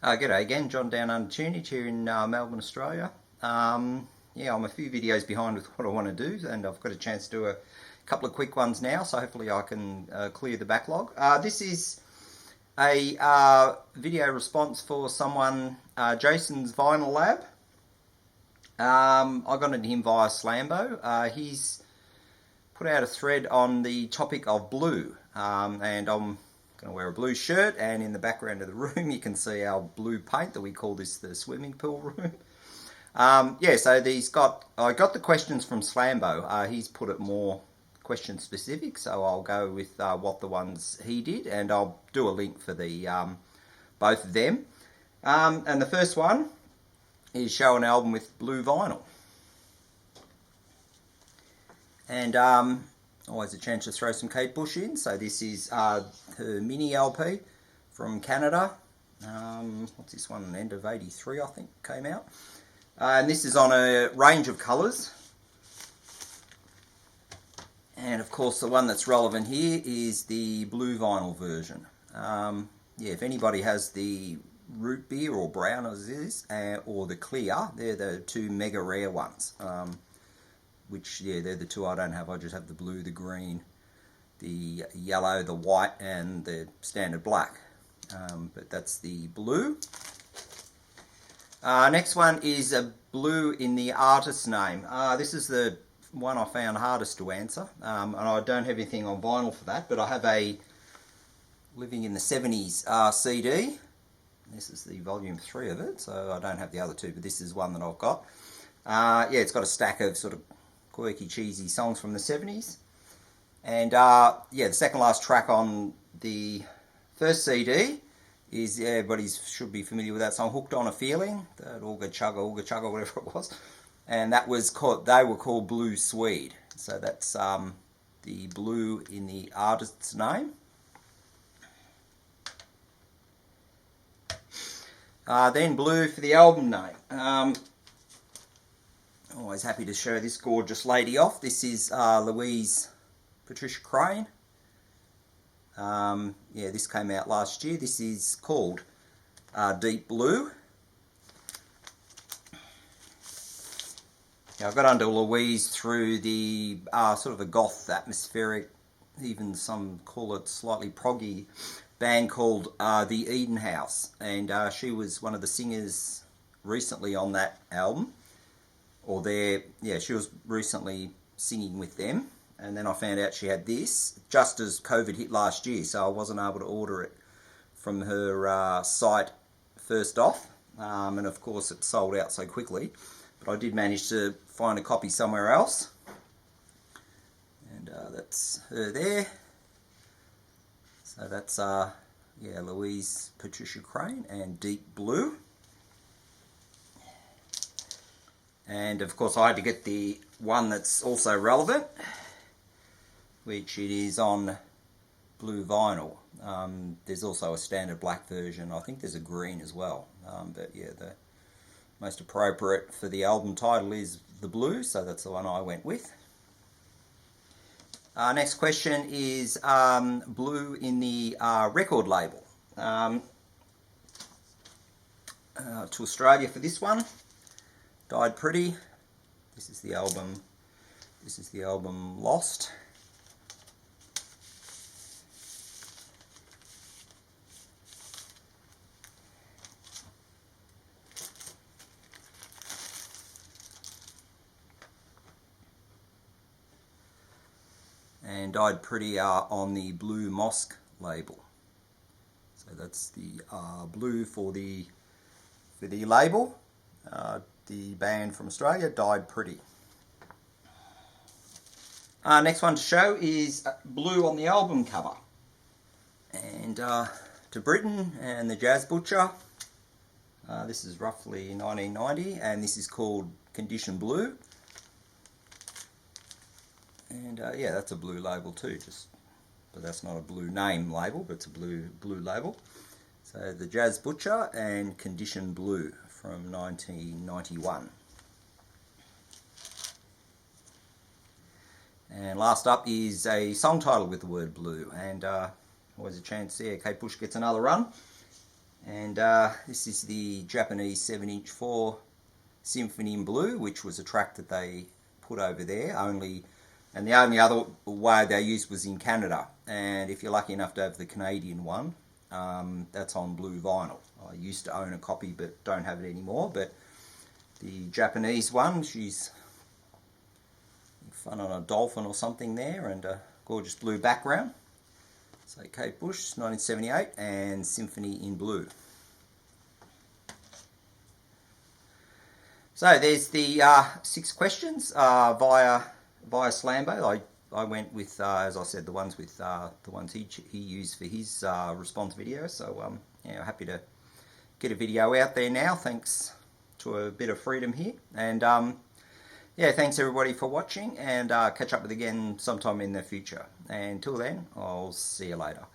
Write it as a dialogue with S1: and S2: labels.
S1: G'day again, John Down Under Tunage here in Melbourne, Australia. Yeah, I'm a few videos behind with what I want to do, and I've got a chance to do a couple of quick ones now, so hopefully I can clear the backlog. This is a video response for someone, Jason's Vinyl Lab. I got into him via Slambo. He's put out a thread on the topic of blue, and I'm going to wear a blue shirt, and in the background of the room you can see our blue paint that we call this the swimming pool room. Yeah, so I got the questions from Slambo. He's put it more question specific, so I'll go with what the ones he did, and I'll do a link for the both of them. And the first one is show an album with blue vinyl. And always a chance to throw some Kate Bush in. So this is her mini LP from Canada. What's this one? End of '83, I think, came out. And this is on a range of colours. And of course, the one that's relevant here is the blue vinyl version. Yeah, if anybody has the root beer or brown as it is, or the clear, they're the two mega rare ones. Which, yeah, they're the two I don't have. I just have the blue, the green, the yellow, the white, and the standard black. But that's the blue. Next one is a blue in the artist's name. This is the one I found hardest to answer. And I don't have anything on vinyl for that, but I have a Living in the 70s CD. This is the volume 3 of it, so I don't have the other two, but this is one that I've got. Yeah, it's got a stack of sort of quirky, cheesy songs from the 70s. And yeah, the second last track on the first CD is, yeah, everybody should be familiar with that song, Hooked on a Feeling, that Ooga Chugga, whatever it was. And that was called, they were called Blue Swede. So that's the blue in the artist's name. Then blue for the album name. Always happy to show this gorgeous lady off. This is Louise Patricia Crane. Yeah, this came out last year. This is called Deep Blue. Now, I got under Louise through the sort of a goth atmospheric, even some call it slightly proggy, band called The Eden House. And she was one of the singers recently on that album. Or yeah, she was recently singing with them, and then I found out she had this just as COVID hit last year, so I wasn't able to order it from her site first off, and of course it sold out so quickly, but I did manage to find a copy somewhere else, and that's her there. So that's yeah, Louise Patricia Crane and Deep Blue. And of course I had to get the one that's also relevant, which it is on blue vinyl. There's also a standard black version. I think there's a green as well. But yeah, the most appropriate for the album title is the blue, so that's the one I went with. Next question is blue in the record label. To Australia for this one. Died Pretty. This is the album. This is the album Lost. And Died Pretty on the Blue Mosque label. So that's the blue for the label. The band from Australia, Died Pretty. Next one to show is blue on the album cover. And To Britain and the Jazz Butcher. This is roughly 1990, and this is called Condition Blue. And yeah, that's a blue label too, but that's not a blue name label, but it's a blue label. So the Jazz Butcher and Condition Blue from 1991. And last up is a song title with the word blue, and always a chance there, Kate Bush gets another run. And this is the Japanese 7-inch 4 Symphony in blue, which was a track that they put over there. And the only other way they used was in Canada. And if you're lucky enough to have the Canadian one, that's on blue vinyl. I used to own a copy but don't have it anymore. But the Japanese one, she's fun on a dolphin or something there, and a gorgeous blue background. So Kate Bush, 1978, and Symphony in blue. So there's the 6 questions via Slambo. I went with, as I said, the ones he used for his response video. So yeah, happy to get a video out there now, thanks to a bit of freedom here. And yeah, thanks everybody for watching, and catch up with again sometime in the future. And until then, I'll see you later.